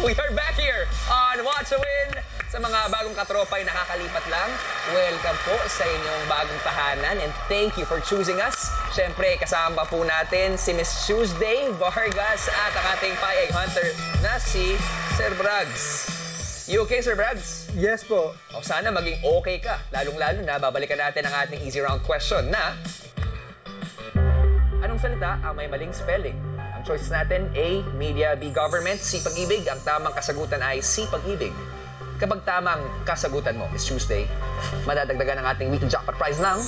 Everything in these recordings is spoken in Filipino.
We are back here on Watch a Win. Sa mga bagong katropay nakakalipat lang, welcome po sa inyong bagong tahanan and thank you for choosing us. Siyempre, kasama po natin si Miss Tuesday Vargas at ang ating paeg hunter na si Sir Braggs. You okay, Sir Braggs? Yes po. O sana maging okay ka. Lalong-lalo na, babalikan natin ang ating easy round question na anong salita ang may maling spelling? Ang choices natin, A, media, B, government, C, pag-ibig. Ang tamang kasagutan ay C, pag-ibig. Kapag tamang kasagutan mo, Miss Tuesday, madadagdagan ang ating weekly jackpot prize ng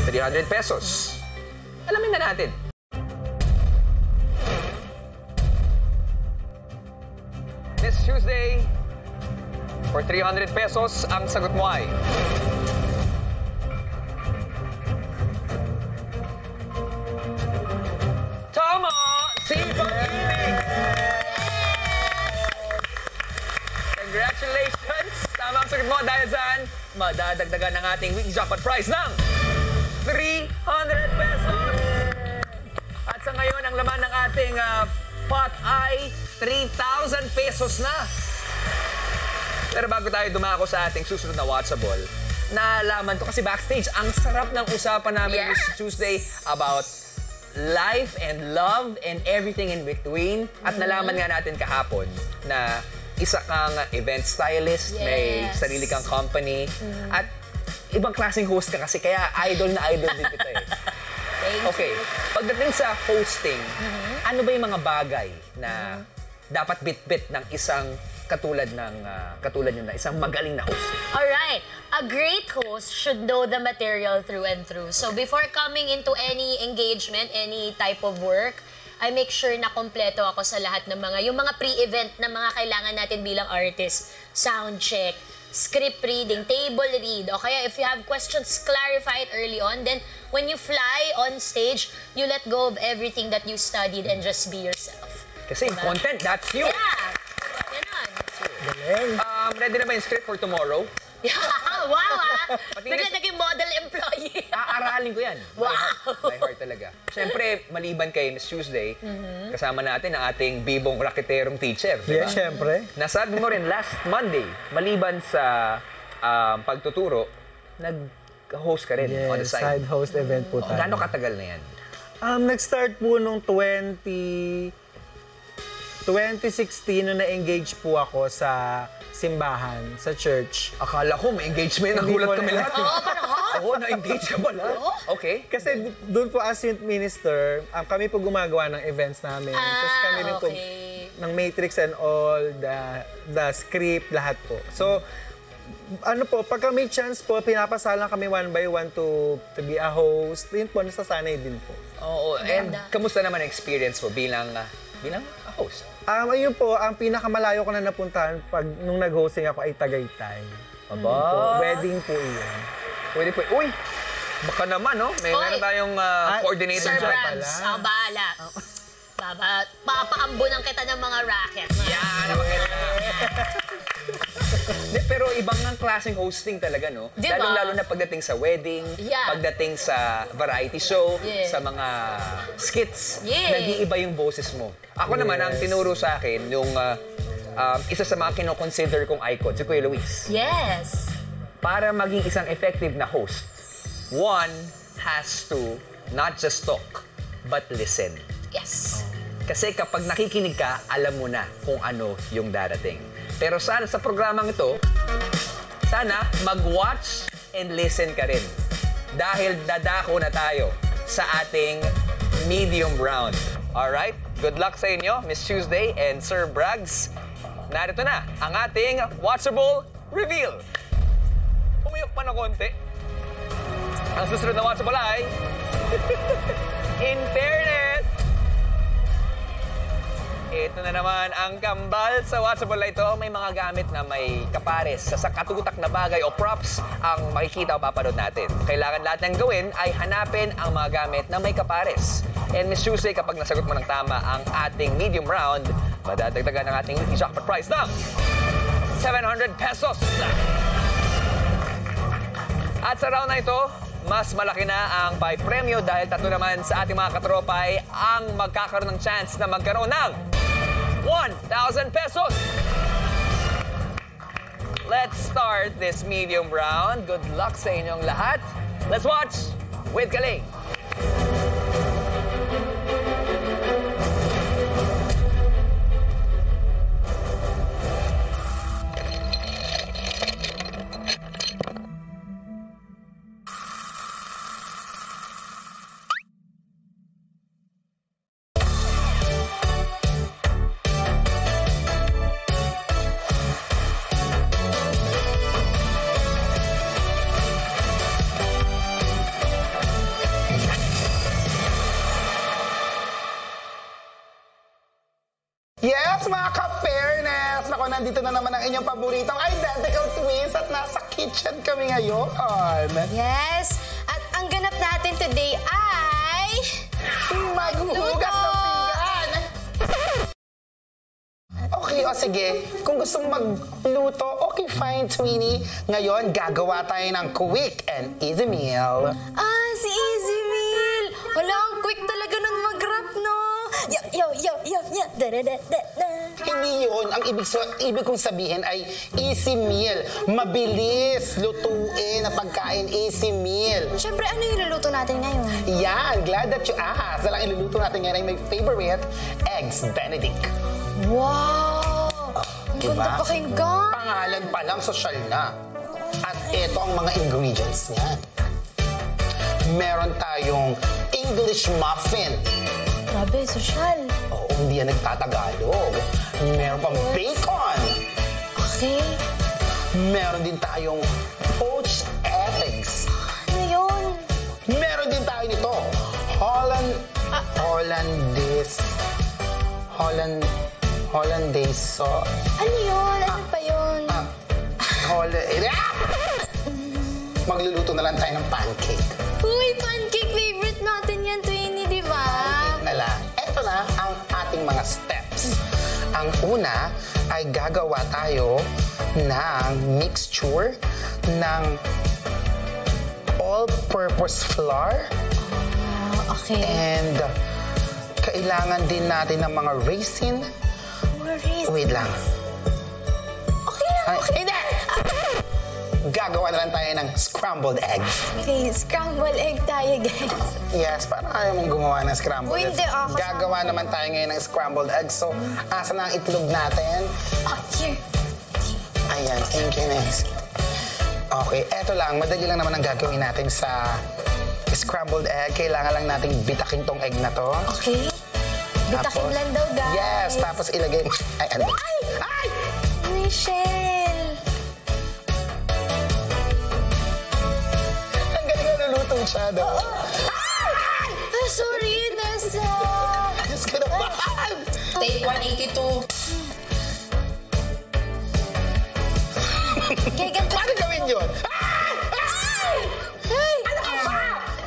300 pesos. Alamin na natin. Miss Tuesday, for 300 pesos, ang sagot mo ay tama! Si pag-ibig! Congratulations! Tama ang sagot mo dahil saan madadagdagan ng ating weekly jackpot prize ng 300 pesos! At sa ngayon, ang laman ng ating pot ay 3,000 pesos na. Pero bago tayo dumako sa ating susunod na Watchable, nalaman ko kasi backstage, ang sarap ng usapan namin this Tuesday about life and love and everything in between. At nalaman nga natin kahapon na isa kang event stylist, may sarili kang company, at ibang klaseng host ka kasi, kaya idol na idol din kita eh. Okay, pagdating sa hosting, ano ba yung mga bagay na dapat bit-bit ng isang katulad nyo na isang magaling na host? Alright, a great host should know the material through and through. So before coming into any engagement, any type of work, I make sure na kompleto ako sa lahat ng yung mga pre-event na mga kailangan natin bilang artist. Sound check, script reading, table read. O kaya if you have questions, clarify it early on. Then when you fly on stage, you let go of everything that you studied and just be yourself. Kasi diba? Content, that's you. Yeah. Ready na ba yung script for tomorrow? Wow, Bigla naging model employee. Aaralin ko yan. Wow. By heart talaga. Siyempre, maliban kay Miss Tuesday, kasama natin ang ating bibong raketerong teacher. Diba? Yes, siyempre. Nasabi mo rin last Monday, maliban sa pagtuturo, nag-host ka rin on the side. Side host event po tayo. Gano'ng katagal na yan? Nag-start po nung 2016 nung na-engage po ako sa simbahan, sa church. Akala ko may engagement, nagulat kami lahat. Oo, parang Oo, na-engage ka pala. Okay. Kasi doon po as youth minister, kami po gumagawa ng events namin. Tapos kami rin po ng matrix and all, the script, lahat po. So, ano po, pagka may chance po, pinapasalang kami one by one to be a host. Yun po, nasasanay din po. Oo, and kamusta naman ang experience mo bilang a host? Ayun po, ang pinakamalayo ko na napuntahan nung nag-hosting ako ay Tagaytay. Aba? Wedding po yun. Pwede po. Uy! Baka naman, no? Meron tayong coordinator Sir dyan. Braggs, bahala. Papaambunan kita ng mga racket. Yan, pero ibang ng klaseng hosting talaga, no? Diba? Lalo na pagdating sa wedding, pagdating sa variety show, sa mga skits, nag-iiba yung boses mo. Ako naman, ang tinuro sa akin, yung isa sa mga kinoconsider kong icon, si Kuya Luis. Yes. Para maging isang effective na host, one has to not just talk, but listen. Yes. Kasi kapag nakikinig ka, alam mo na kung ano yung darating. Pero sana sa programang ito, sana mag-watch and listen ka rin. Dahil dadako na tayo sa ating medium round. Alright? Good luck sa inyo, Miss Tuesday and Sir Braggs. Narito na ang ating Watchable Reveal. Pumiyok pa na konti. Ang susunod na Watchable ay In Fairness. Ito na naman ang kambal sa Watchable na ito. May mga gamit na may kapares sa katutak na bagay o props ang makikita o papanood natin. Kailangan lahat ng gawin ay hanapin ang mga gamit na may kapares. And Miss Tuesday, kapag nasagot mo ng tama ang ating medium round, madadagdagan ang ating weekly jackpot prize ng 700 pesos. At sa round na ito, mas malaki na ang premyo dahil tatlo naman sa ating mga katropay ang magkakaroon ng chance na magkaroon ng 1,000 pesos. Let's start this medium round. Good luck sa inyong lahat. Let's watch with Kaling. Yes, mga ka-fairness! Naku, nandito na naman ang inyong paboritong identical twins at nasa kitchen kami ngayon. Yes! At ang ganap natin today ay... Maghuhugas ng pinggan! Okay, o sige. Kung gusto mong magluto, okay, fine, Twinnie. Ngayon, gagawa tayo ng quick and easy meal. Ah, si Easy Meal! Wala, ang quick talaga nun mag-rap, no? Yo, da-da-da-da-da. Hindi yun. Ang ibig kong sabihin ay easy meal. Mabilis lutuin na pagkain, easy meal. Siyempre, ano yung luluto natin ngayon? Yan, glad that you asked. Dahil ang iluluto natin ngayon ay my favorite, Eggs Benedict. Wow! Ang Diba? ganda pakinggan. Pangalan pa lang, social na. At ito ang mga ingredients niya. Meron tayong English muffin. Grabe, sosyal. Oo, hindi yan nagtatagalog. Meron pang bacon. Okay. Meron din tayong poached eggs. Ano yun? Meron din tayo nito. Hollandaise sauce. Ano yun? Ano pa yun? Magluluto na lang tayo ng pancake. Uy, pancake favorite natin yan, Twinnie, di ba? Na lang. Ito na ang ating mga steps. Ang una ay gagawa tayo ng mixture ng all-purpose flour. Okay. And kailangan din natin ng mga raisin. Wait lang. Okay lang, Ay, okay. hindi! Gagawa na lang tayo ng scrambled eggs. Okay, scrambled egg tayo, guys. Yes, parang ayaw mong gumawa ng scrambled Uy, eggs. hindi ako. Gagawa naman tayo ngayon ng scrambled eggs. So, asa na ang itlog natin? Oh, here. Ayan, thank you, Nancy. Okay, eto lang. Madali lang naman ang gagawin natin sa scrambled egg. Kailangan lang nating bitakin tong egg na to. Okay. Bitakin lang daw, guys. Yes, tapos ilagay... Ay, ano ba? Ay! Ay! Michelle! Ang galing na lulutong siya, no? Ah, sorry, Nessa. Diyos ko na ba? Take 182. Kaya ganito. Paano gawin yun? Ay! Ano ka ba?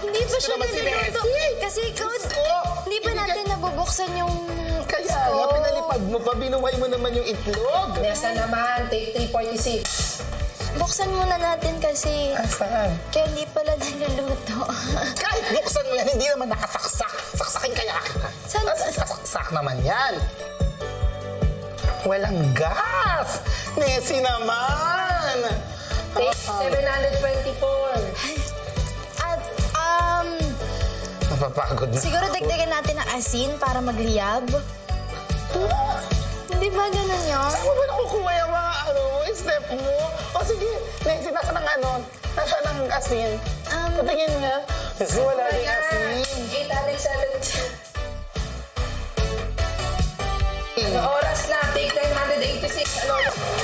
Hindi pa siya naman si niluluto. Nessie. Kasi ikaw, Diyos ko. hindi pa natin nabubuksan yung... Kaya nga, pinalipad mo pa, binuhay mo naman yung itlog. Nessa naman, take 346. Buksan muna natin kasi. Saan? Kaya hindi pala niluluto. Kahit buksan mo yan, hindi naman nakasaksak. Saksakin kaya kita. Saan? Saksak naman yan. Walang gas. Nessie naman. Take 724. At, Napapagod na. siguro dagdagan natin ng asin para magliyab. Hindi ba ganun yun? Saan mo ba nakukuha yung mga step mo? O sige, Nessie, nasa ng ano? Nasa ng asin? Patingin nga. Kasi wala din asin. 876. Ano oras na? Take 986. Ano?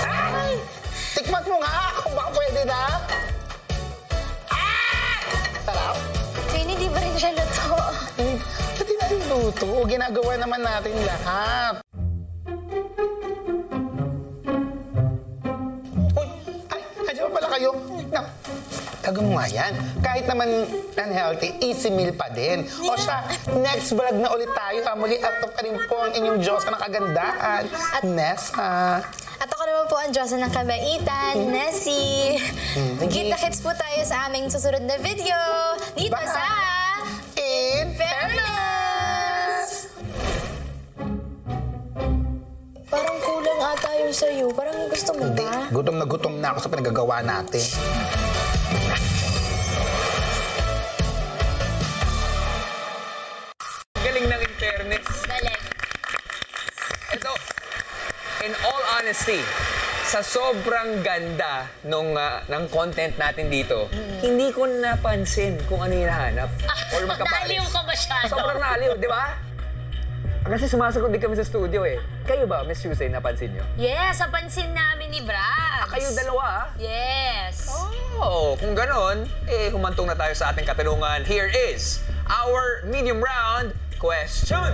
Ay! Tikman mo nga kung baka pwede na. Ah! Sarap. Twinnie, di ba rin siya luto? Pati natin luto. Ginagawa naman natin lahat. Uy! Ay! Andiyan pa pala kayo. Gagawin mo nga yan. Kahit naman unhealthy, easy meal pa din. O siya, next vlog na ulit tayo. Muli at pa rin po ang inyong Diyos ng kagandahan. Nessa. At ako naman po ang Diyosa ng Kabaitan, Nessie. Sige. Kita-kits po tayo sa aming susunod na video. Dito Bye. sa... In Fairness! sa'yo. Parang gusto mo Hindi, ba? gutom na ako sa pinagagawa natin. Galing ng internet. Galing. Ito, in all honesty, sa sobrang ganda ng content natin dito, hindi ko napansin kung ano yung nahanap. Or magkapares. Naliw ka masyado. Sobrang naliw, di ba? Kasi sumasagot din kami sa studio eh. Kayo ba, Miss Tuesday, napansin nyo? Yes, napansin namin ni Brad. Kayo dalawa, ah. Yes. Oh, kung ganon, humantong na tayo sa ating katanungan. Here is our medium round question.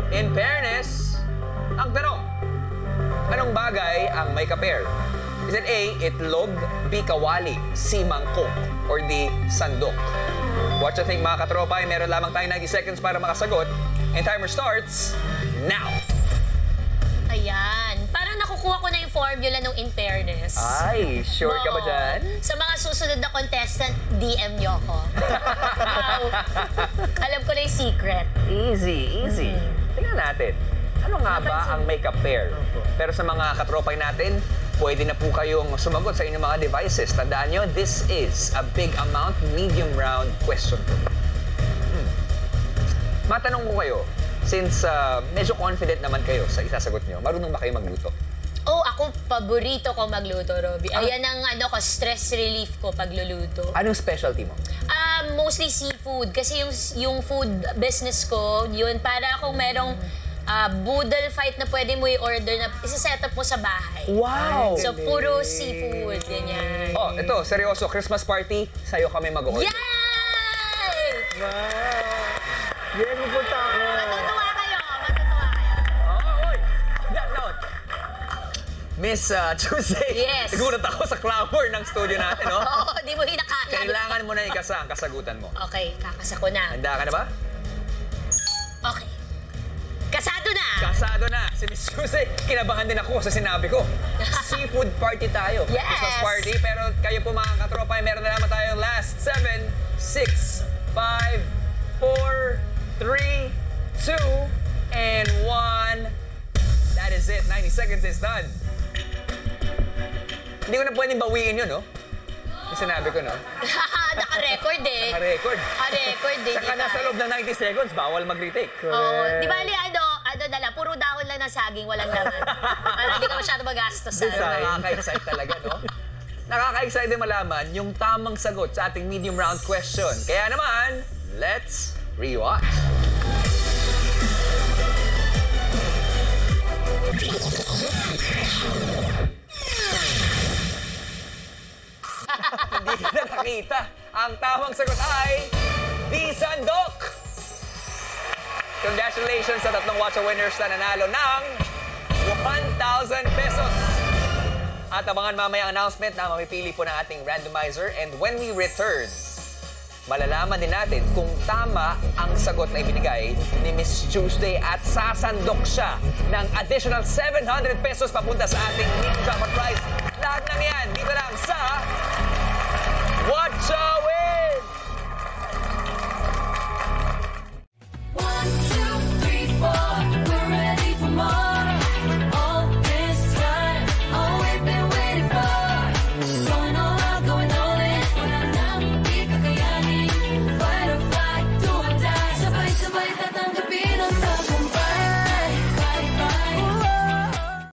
In fairness, ang tanong, anong bagay ang may ka-pair? Is it A, itlog, B, kawali, C, mangkok, or D, sandok? What you think, mga katropa? Meron lamang tayong 90 seconds para makasagot. And timer starts now. Ayan. Parang nakukuha ko na yung formula ng in fairness. Ay, sure ka ba Oo. dyan? Sa mga susunod na contestant, DM nyo ako. Wow. Alam ko na yung secret. Easy, easy. Tingnan natin. Ano nga ba ang makeup pair? Pero sa mga katropay natin, pwede na po kayong sumagot sa inyong mga devices. Tandaan nyo, this is a big amount, medium round question po. Matanong ko kayo, since medyo confident naman kayo sa isasagot nyo, marunong ba kayo magluto? Oh, ako, paborito ko magluto, Robby. Ayan ang stress relief ko pagluluto. Anong specialty mo? Mostly seafood. Kasi yung food business ko, yun, para kung merong boodle fight na pwede mo i-order na isa-set up mo sa bahay. Wow! So, puro seafood, ganyan. Oh, ito, seryoso, Christmas party, sa'yo kami mag-order. Yay! Wow! Yan, pupunta ako. Matutuwa kayo, matutuwa kayo. Oh, oy! That note. Miss Tuesday, Yes. nagulat ako sa clamor ng studio natin, no? Oo, di mo hinakala. Kailangan mo na ikasa ang kasagutan mo. Okay, kakasa ko na. Handa ka na ba? Okay. Kasado na! Kasado na. Si Miss Tuesday, kinabahan din ako sa sinabi ko. Seafood party tayo. Yes! Christmas party. Pero kayo po mga katropa, meron na naman tayong last 7, 6, 5, 4, 3, 2, and 1. That is it. 90 seconds is done. Hindi ko na pwedeng bawiin yun, no? Yung sinabi ko, no? Naka-record eh. Naka-record. Naka-record eh. Saka nasa loob ng 90 seconds, bawal mag-retake. Oo. Di ba, ano na lang, puro dahon lang ng saging, walang laman. Para hindi ka masyado magastos. Nakaka-excite talaga, no? Nakaka-excite din malaman yung tamang sagot sa ating medium round question. Kaya naman, let's rewatch. Hindi ka na nakita. Ang tamang sagot ay D. Sandok! Congratulations sa tatlong Watcha winners na nanalo ng 1,000 pesos. At abangan mamaya ang announcement na mamipili po ng ating randomizer. And when we return, malalaman din natin kung tama ang sagot na ibinigay ni Miss Tuesday at sasandok siya ng additional 700 pesos papunta sa ating Jackpot Prize. Lahat ng yan dito lang sa Watcha